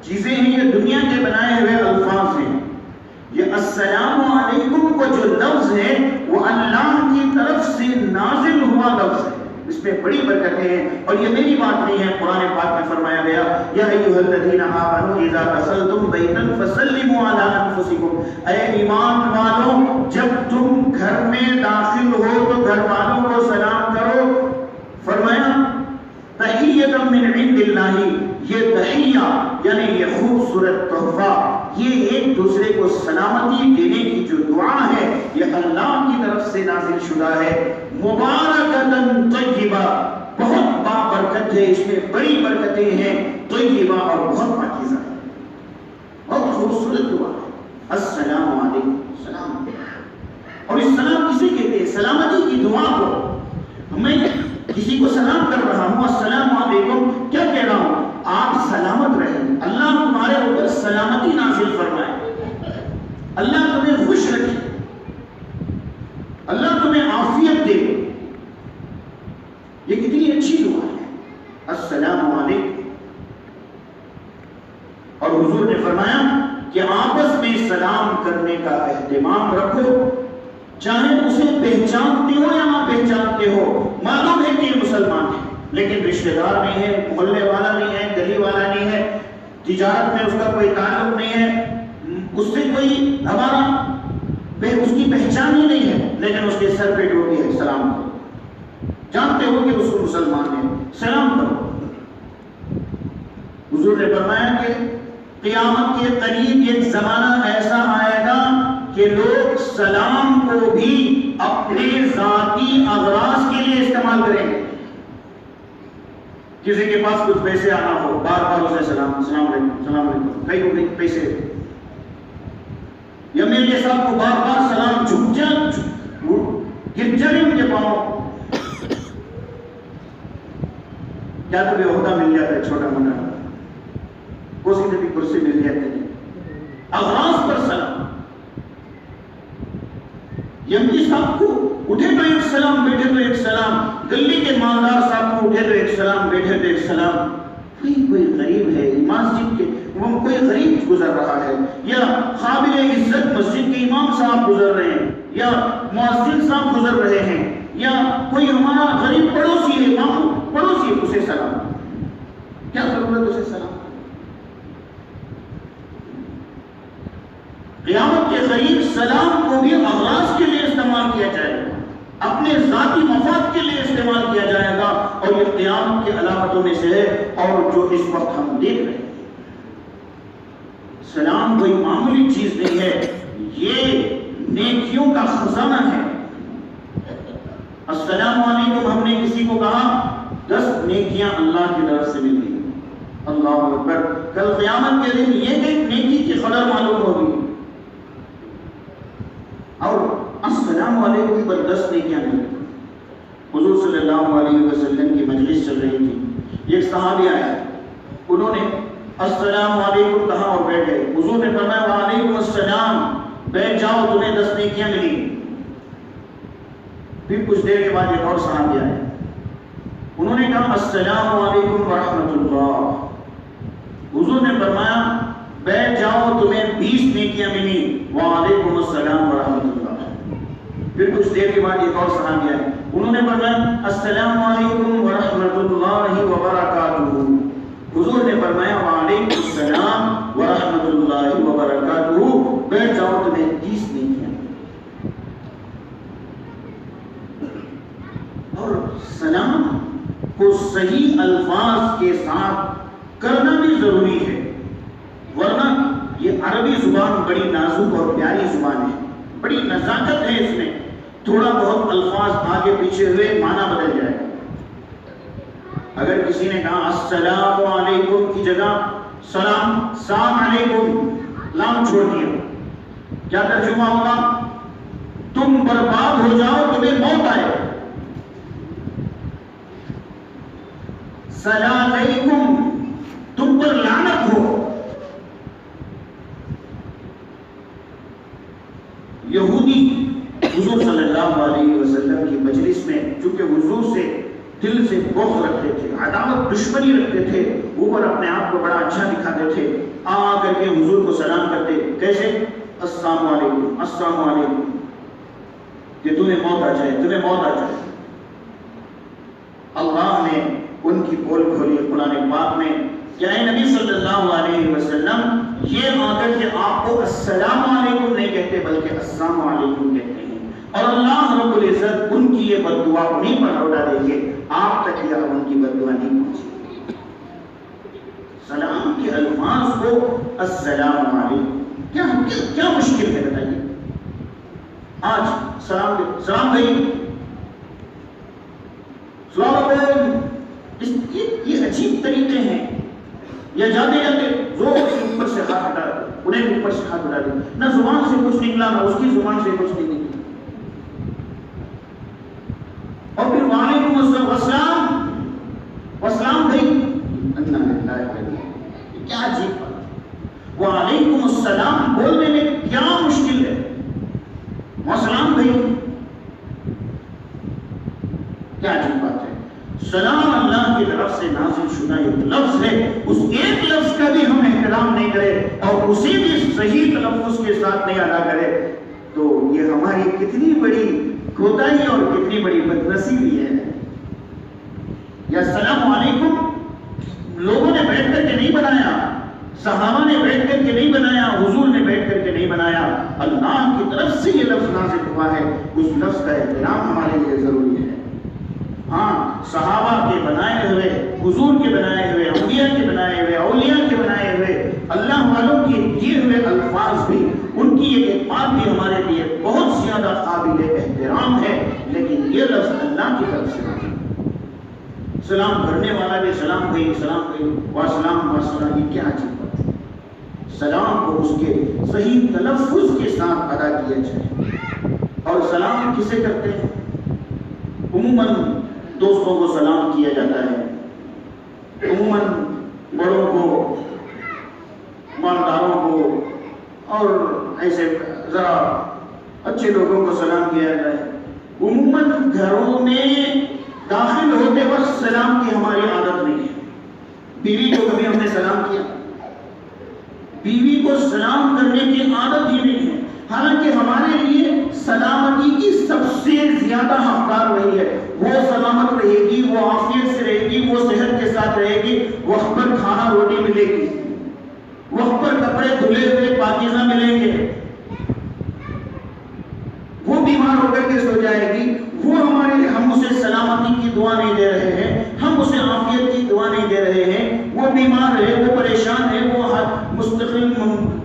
چیزیں ہیں یہ دنیا کے بنائے ہوئے الفاظ ہیں۔ یہ السلام علیکم کو جو لفظ ہے وہ اللہ کی طرف سے نازل ہوا لفظ ہے، اس میں بڑی برکتیں ہیں، اور یہ میری بات نہیں ہے، قرآن پاک میں فرمایا گیا یا ایھا الذین آمنوا اذا دخلتم بیتا فسلموا علی انفسکم، اے ایمان والوں جب تم گھر میں داخل ہو تو گھر والوں کو سلام کرو۔ فرمایا تحیۃ من عند اللہ، یہ تحیہ یعنی یہ خوبصورت تحفہ، یہ ایک دوسرے کو سلامتی دینے کی جو دعا ہے یہ اللہ کی طرف سے نازل شدہ ہے، مبارکۃ طیبہ، بہت بابرکت ہے، اس میں بڑی برکتیں ہیں، طیبہ اور بہت پاکیزہ ہے، بہت خوبصورت دعا ہے، السلام علیکم، سلام۔ اور اس سلام کسے کہتے ہیں؟ سلامتی کی دعا کو۔ میں کسی کو سلام کر رہا ہوں السلام علیکم، کیا کہہ رہا ہوں؟ آپ سلامت رہیں، اللہ تمہارے اوپر سلامتی نازل فرمائے، اللہ تمہیں خوش رکھے، اللہ تمہیں عافیت دے۔ یہ کتنی اچھی دعا ہے، السلام علیکم۔ اور حضور نے فرمایا کہ آپس میں سلام کرنے کا اہتمام رکھو، چاہے اسے پہچانتے ہو یا نہ پہچانتے ہو، معلوم ہے کہ یہ مسلمان ہے لیکن رشتہ دار نہیں ہے، محلے والا نہیں ہے، گلی والا نہیں ہے، تجارت میں اس کا کوئی تعلق نہیں ہے، اس سے کوئی ہمارا اس کی پہچان ہی نہیں ہے، لیکن اس کے سر پہ ٹوپی ہے، سلام کرو، جانتے ہو کہ اس کو مسلمان ہے، سلام کرو۔ حضور نے فرمایا کہ قیامت کے قریب ایک زمانہ ایسا آئے گا کہ لوگ سلام کو بھی اپنے ذاتی اغراض کے لیے استعمال کریں گے۔ کسی کے پاس کچھ پیسے آنا ہو، بار بار اسے سلام علیکم، سلام علیکم، کئی کو پیسے، یا میرے صاحب کو بار بار سلام، جھک جا گر جائے ان کے پاؤں، کیا تمہیں عہدہ مل جاتا ہے چھوٹا موٹا، کوسی نے بھی کرسی مل جاتی ہے، اغراض پر سلام۔ یمنی صاحب کو اٹھے تو ایک سلام، بیٹھے تو ایک سلام، گلی کے مالدار صاحب کو اٹھے تو ایک سلام، بیٹھے تو ایک سلام۔ کوئی غریب ہے مسجد کے، وہ کوئی غریب گزر رہا ہے، یا قابل عزت مسجد کے امام صاحب گزر رہے ہیں، یا مؤذن صاحب گزر رہے ہیں، یا کوئی ہمارا غریب پڑوسی ہے، پڑوسی ہے، اسے سلام، کیا ضرورت اسے سلام؟ قیامت کے قریب سلام کو بھی اغراض کے لیے استعمال کیا جائے گا، اپنے ذاتی مفاد کے لیے استعمال کیا جائے گا، اور یہ قیامت کی علامتوں میں سے ہے، اور جو اس وقت ہم دیکھ رہے ہیں۔ سلام کوئی معمولی چیز نہیں ہے، یہ نیکیوں کا خزانہ ہے۔ السلام علیکم ہم نے کسی کو کہا، 10 نیکیاں اللہ کی طرف سے مل گئی، اللہ اکبر۔ کل قیامت کے دن یہ ایک نیکی کی قدر معلوم ہوگی. اور السلام علیکم پر 10 نیکیاں ملیں. حضور صلی اللہ علیہ وسلم کی مجلس چل رہی تھی. ایک صحابی آیا, انہوں نے السلام علیکم کہا اور بیٹھ گئے. حضور نے فرمایا وعلیکم السلام, بیٹھ جاؤ تمہیں 10 نیکیاں ملی. پھر کچھ دیر کے بعد ایک اور صحابی آئے, انہوں نے کہا السلام علیکم ورحمۃ اللہ. حضور نے فرمایا بیٹھ جاؤ تمہیں 20 نیکیاں ملی. وعلیکم السلام ورحمۃ اللہ. پھر کچھ دیر کے بعد ایک اور صحابی آئے, انہوں نے فرمایا السلام علیکم ورحمۃ اللہ وبرکاتہ. حضور نے فرمایا وعلیکم السلام ورحمۃ اللہ وبرکاتہ, بیٹھ جاؤ تمہیں 30 نیکیاں. اور سلام کو صحیح الفاظ کے ساتھ کرنا بھی ضروری ہے, ورنہ یہ عربی زبان بڑی نازک اور پیاری زبان ہے, بڑی نزاکت ہے اس میں. تھوڑا بہت الفاظ آگے پیچھے ہوئے معنی بدل جائے. اگر کسی نے کہا السلام علیکم کی جگہ سلام علیکم, لام چھوڑ دیا, کیا ترجمہ ہوگا؟ تم برباد ہو جاؤ, تمہیں موت آئے. سلام علیکم, تم پر لعنت ہو. یہودی حضور صلی اللہ علیہ وسلم کی مجلس میں چونکہ حضور سے دل سے بغض رکھتے تھے, عداوت دشمنی رکھتے تھے, اوپر اپنے آپ کو بڑا اچھا دکھاتے تھے, آ کر کے حضور کو سلام کرتے. کیسے؟ السلام علیکم السلام علیکم, کہ تمہیں موت آ جائے تمہیں موت آ جائے. اللہ نے ان کی پول کھولی قرآن پاک میں کہ اے نبی صلی اللہ علیہ وسلم, یہ آ کر کے آپ کو السلام علیکم نہیں کہتے بلکہ السلام علیکم کہتے ہیں. اور اللہ رب العزت ان کی یہ بد دعا انہیں پر لوٹا دیں گے, آپ تک یا ان کی بد دعا نہیں پہنچی. سلام کے الفاظ کو السلام علیکم کیا مشکل ہے بتائیے. آج سلام بھائی, سلام علیکم, یہ عجیب طریقے ہیں. یا جاتے جاتے زور سے اوپر سے ہاتھ ہٹا دے, انہیں اوپر سے ہاتھ ہٹا دے, نہ زبان سے کچھ نکلا نہ اس کی زبان سے کچھ نہیں نکلا. اور پھر وعلیکم السلام والسلام بھائی, کیا عجیب بات. وعلیکم السلام بولنے میں کیا مشکل ہے, والسلام بھائی کیا عجیب بات ہے. سلام اللہ کی طرف سے نازل شدہ ایک لفظ ہے, اس ایک لفظ کا بھی ہم احترام نہیں کرے اور اسے بھی صحیح تلفظ کے ساتھ نہیں ادا کرے تو یہ ہماری کتنی بڑی کوتاہی اور کتنی بڑی بدنصیبی ہے. یا السلام علیکم لوگوں نے بیٹھ کر کے نہیں بنایا, صحابہ نے بیٹھ کر کے نہیں بنایا, حضور نے بیٹھ کر کے نہیں بنایا, اللہ کی طرف سے یہ لفظ نازل ہوا ہے. اس لفظ کا احترام ہمارے لیے ضروری ہے. ہاں, صحابہ کے بنائے ہوئے, حضور کے بنائے ہوئے, انبیاء کے بنائے ہوئے, اولیاء کے بنائے ہوئے, اللہ والوں کے دیے ہوئے الفاظ بھی, ان کی ایک بات بھی ہمارے لیے بہت زیادہ قابل احترام ہے. لیکن یہ لفظ اللہ کی طرف سے نہیں. سلام کرنے والا بھی سلام کہیں واسلام واسلام, یہ کیا عجیب بات ہے. سلام کو اس کے صحیح تلفظ کے ساتھ ادا کیا جائے. اور سلام کسے کرتے ہیں؟ عموماً دوستوں کو سلام کیا جاتا ہے, عموماً بڑوں کو, مالداروں کو اور ایسے ذرا اچھے لوگوں کو سلام کیا جاتا ہے. عموماً گھروں میں داخل ہوتے وقت سلام کی ہماری عادت نہیں ہے. بیوی کو کبھی ہم نے سلام کیا؟ بیوی کو سلام کرنے کی عادت ہی نہیں ہے. حالانکہ ہمارے لیے سلامتی کی سب سے زیادہ حقدار وہی ہے. وہ سلامت رہے گی, وہ عافیت سے رہے گی, وہ صحت کے ساتھ رہے گی, وقت پر کھانا روٹی ملے گی, وقت پر کپڑے دھلے ہوئے پاکیزہ ملیں گے. وہ بیمار ہو کر کے سو جائے گی, وہ ہمارے لیے, ہم اسے سلامتی کی دعا نہیں دے رہے ہیں, ہم اسے عافیت کی دعا نہیں دے رہے ہیں. وہ بیمار ہے, وہ پریشان ہے, وہ مستقل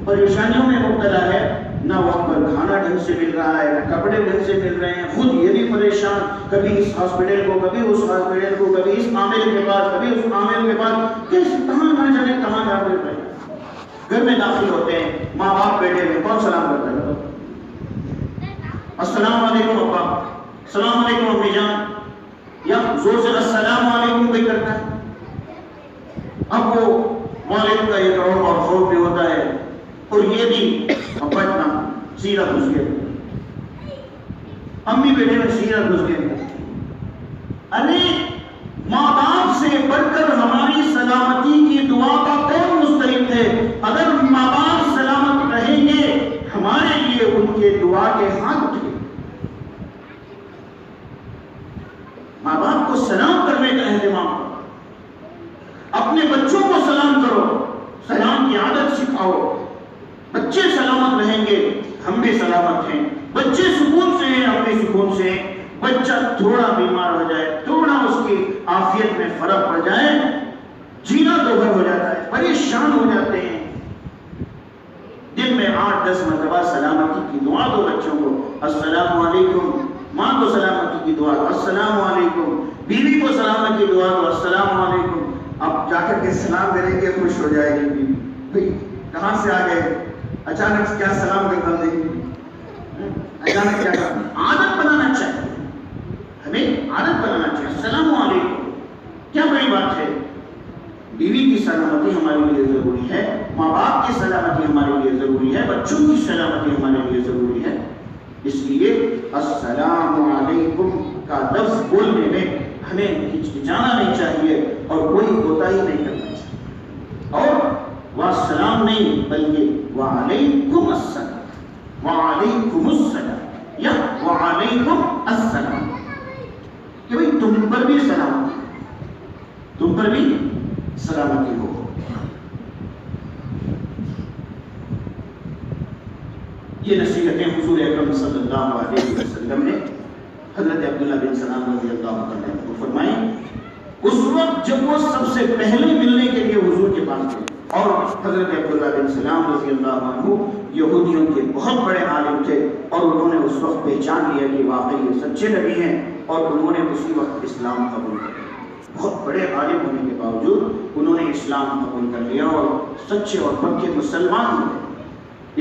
پریشانیوں میں مبتلا ہے, نہ وقت پر کھانا ڈھنگ سے مل رہا ہے, نہ کپڑے ڈھنگ سے مل رہے ہیں, خود یہ بھی پریشان, کبھی اس ہاسپٹل کو, کبھی اس ہاسپٹل کو, کبھی اس عامل کے پاس, کبھی اس عامل کے پاس, کیسے کہاں نہ جانے کہاں جا کر رہے. گھر میں داخل ہوتے ہیں، ماں باپ بیٹھے ہوئے، کون سلام کرتا ہے؟ السلام علیکم ابا، السلام علیکم امی جان، یا زور سے السلام علیکم کوئی کرتا ہے؟ اب وہ والد کا یہ روب اور خوف بھی ہوتا ہے، اور یہ بھی بچنا سیدھا گھس گیا، امی بیٹے میں سیدھا گھس گیا۔ ارے ماں باپ سے بڑھ کر ہماری سلامتی کی دعا کا کون مستحق ہے؟ اگر ماں باپ سلامت رہیں گے ہمارے لیے ان کے دعا کے ہاتھ اٹھے۔ ماں باپ کو سلام کرنے کا اہتمام کرو، اپنے بچوں کو سلام کرو، سلام کی عادت سکھاؤ۔ بچے سلامت رہیں گے ہم بھی سلامت ہیں، بچے سکون سے ہیں ہم بھی سکون سے ہیں۔ بچہ تھوڑا بیمار ہو جائے، تھوڑا اس کی عافیت میں فرق پڑ جائے، جینا دوبھر ہو جاتا ہے، پریشان ہو جاتے ہیں۔ دن میں 8-10 مرتبہ سلامتی کی دعا دو بچوں کو، السلام علیکم، ماں کو سلامتی کی دعا دو السلام علیکم، بیوی کو سلامتی کی دعا دو السلام علیکم۔ اب جا کر کے سلام کریں گے، خوش ہو جائے گی بیوی، بھئی کہاں سے آ گئے، اچانک کیا سلام کرتا دیکھیں، اچانک کیا کرتا۔ عادت بنانا چاہیے، ہمیں عادت بنانا چاہیے، السلام علیکم، کیا بڑی بات ہے۔ بیوی کی سلامتی ہمارے لیے ضروری ہے، ماں باپ کی سلامتی ہمارے لیے ضروری ہے، بچوں کی سلامتی ہمارے لیے ضروری ہے۔ اس لیے السلام علیکم کا لفظ بولنے میں ہمیں ہچکچانا نہیں چاہیے اور کوئی کوتاہی نہیں کرنا چاہیے، اور والسلام نہیں بلکہ وعلیکم السلام، وعلیکم السلام یا وعلیکم السلام، کہ بھئی تم پر بھی سلامتی، تم پر بھی سلامتی ہو۔ یہ نصیحتیں حضور اکرم صلی اللہ علیہ وسلم نے حضرت عبداللہ بن سلام رضی اللہ عنہ کو فرمائی اس وقت جب وہ سب سے پہلے ملنے کے لیے حضور کے پاس گئے، اور حضرت عبداللہ بن سلام رضی اللہ عنہ یہودیوں کے بہت بڑے عالم تھے، اور انہوں نے اس وقت پہچان لیا کہ واقعی یہ سچے نبی ہیں، اور انہوں نے اسی وقت اسلام قبول کر لیا۔ بہت بڑے عالم ہونے کے باوجود انہوں نے اسلام قبول کر لیا اور سچے اور پکے مسلمان ہوئے۔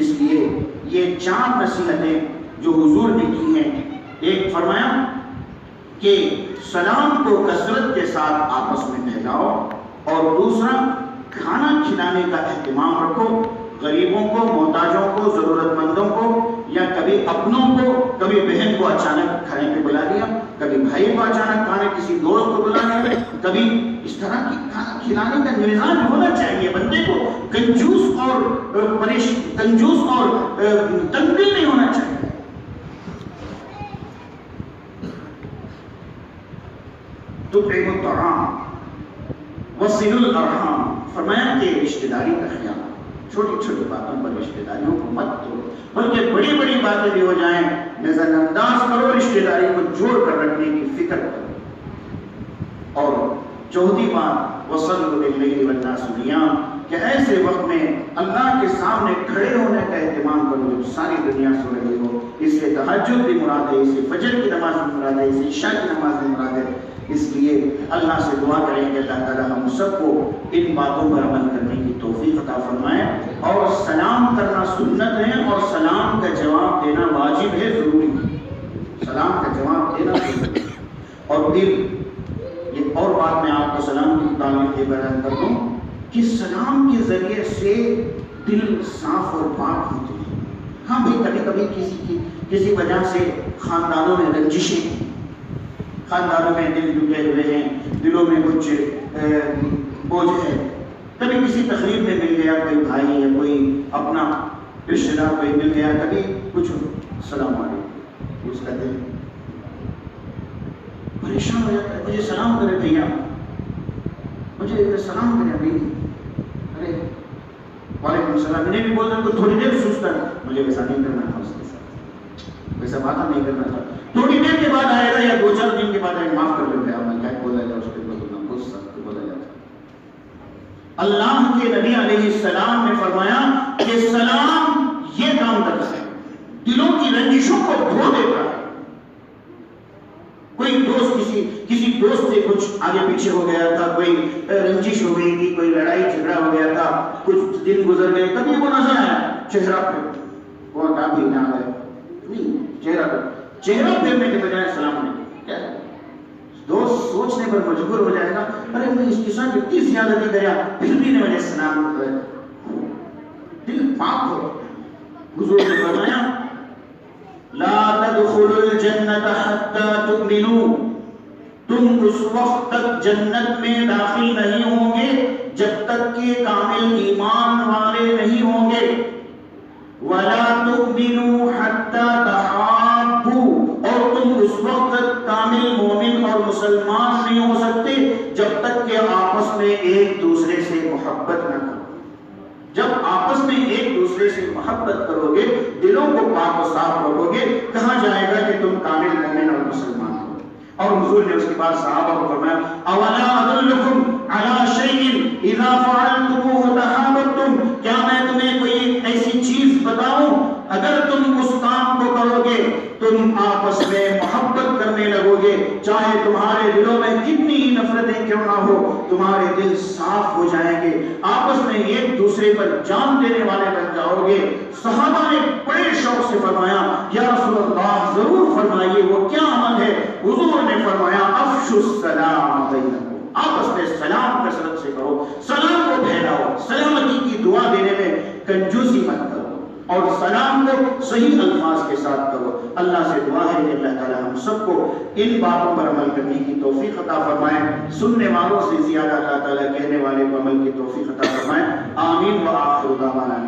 اس لیے یہ 4 نصیحتیں جو حضور نے کی ہیں، ایک فرمایا کہ سلام کو کثرت کے ساتھ آپس میں پھیلاؤ، اور دوسرا کھانا کھلانے کا اہتمام رکھو، غریبوں کو، محتاجوں کو، ضرورت مندوں کو، یا کبھی اپنوں کو، کبھی بہن کو اچانک کھانے پہ بلا لیا، کبھی بھائی کو اچانک کھانے، کسی دوست کو بلا لیا، کبھی اس طرح کی کھانا کھلانے کا مزاج ہونا چاہیے بندے کو، کنجوس اور تنگدل نہیں ہونا چاہیے۔ تطعم الطعام وصل الارحام، فرمایا کہ رشتہ داری کا خیال، چھوٹی چھوٹی باتوں پر رشتہ داریوں کو مت توڑو، بلکہ بڑی بڑی باتیں بھی ہو جائیں نظر انداز کرو، رشتہ داری کو جوڑ کر رکھنے کی فکر کرو۔ اور چوتھی بات وصلوا باللیل والناس نیام، کہ ایسے وقت میں اللہ کے سامنے کھڑے ہونے کا اہتمام کرو جب ساری دنیا سو رہی ہو۔ اس سے تہجد بھی مراد ہے، اس سے فجر کی نماز بھی مراد ہے، اس سے عشاء کی نماز بھی مراد ہے۔ اس لیے اللہ سے دعا کریں کہ اللہ تعالیٰ ہم سب کو ان باتوں پر عمل کرنے کی توفیق عطا فرمائے۔ اور سلام کرنا سنت ہے، اور سلام کا جواب دینا واجب ہے، ضروری ہے، سلام کا جواب دینا ضروری ہے۔ اور پھر یہ اور بات میں آپ کو سلام کی متعلق یہ بیان کر دوں کہ سلام کے ذریعے سے دل صاف اور پاک ہوتے ہیں۔ ہاں بھائی کبھی کبھی کسی وجہ سے خاندانوں میں رنجشیں، خاندانوں میں دل ٹوٹے ہوئے ہیں، دلوں میں کچھ بوجھ ہے، کبھی کسی تقریب میں مل گیا کوئی بھائی یا کوئی اپنا رشتہ دار کوئی مل گیا، کبھی کچھ السلام علیکم، اس کا دل پریشان ہو جاتا ہے، مجھے سلام کرے بھیا، مجھے سلام کرے ابھی، ارے وعلیکم السلام، انہیں بھی بولتے ہیں تو تھوڑی دیر سوچتا ہے مجھے ویسا نہیں کرنا تھا، اس کے ساتھ ویسا بات نہیں کرنا تھا، تھوڑی دیر کے بعد آئے گا یا 2-4 دن کے بعد آئے گا، معاف کر دیں بھیا میں کیا بولا جائے، اس کے بعد غصہ سخت بولا جاتا۔ اللہ کے نبی علیہ السلام نے فرمایا کہ سلام یہ کام کرتا ہے، دلوں کی رنجشوں کو دھو دیتا ہے۔ کوئی دوست کسی دوست سے کچھ آگے پیچھے ہو گیا تھا، کوئی رنجش ہو گئی تھی، کوئی لڑائی جھگڑا ہو گیا تھا، کچھ دن گزر گئے، کبھی وہ نظر آیا چہرہ پہ وہ کبھی نہ آئے نہیں، چہرہ پھیرنے کے بجائے سلام نہیں کیا دوست سوچنے پر مجبور ہو جائے گا، ارے میں اس کے ساتھ اتنی زیادتی کریا پھر بھی نے مجھے سلام کرے، دل پاک ہو۔ حضور نے فرمایا لا تدخلوا الجنت حتى تؤمنوا، تم اس وقت تک جنت میں داخل نہیں ہوں گے جب تک کہ کامل ایمان والے نہیں ہوں گے، ولا تؤمنوا حتى تحابوا، اور تم اس وقت تک کامل مومن اور مسلمان نہیں ہو سکتے جب تک کہ آپس میں ایک دوسرے سے محبت نہ کرو۔ جب آپس میں ایک دوسرے سے محبت کرو گے، دلوں کو پاک و صاف رکھو گے، کہاں جائے گا کہ تم کامل مومن اور مسلمان ہو۔ اور حضور نے اس کے بعد صحابہ کو فرمایا اولا ادلکم علی شیء اذا فعلتموه تحاببتم، کیا میں تمہیں کوئی ایسی چیز بتاؤں اگر تم اس کام کو کرو گے تم آپس میں محبت کرنے لگو گے، چاہے تمہارے دلوں میں کتنی نفرتیں کیوں نہ ہو، تمہارے دل صاف ہو جائیں گے، آپس میں ایک دوسرے پر جان دینے والے بن جاؤ گے۔ صحابہ نے بڑے شوق سے فرمایا یا رسول اللہ ضرور فرمائیے وہ کیا عمل ہے؟ حضور نے فرمایا افشوا السلام بینکم، آپس میں سلام کثرت سے کرو، سلام کو پھیلاؤ، سلامتی کی دعا دینے میں کنجوسی مت کرو، اور سلام کو صحیح الفاظ کے ساتھ کرو۔ اللہ سے دعا ہے کہ اللہ تعالی ہم سب کو ان باتوں پر عمل کرنے کی توفیق عطا فرمائے، سننے والوں سے زیادہ اللہ تعالی کہنے والے کو عمل کی توفیق عطا فرمائے۔ آمین و آخر دعوانا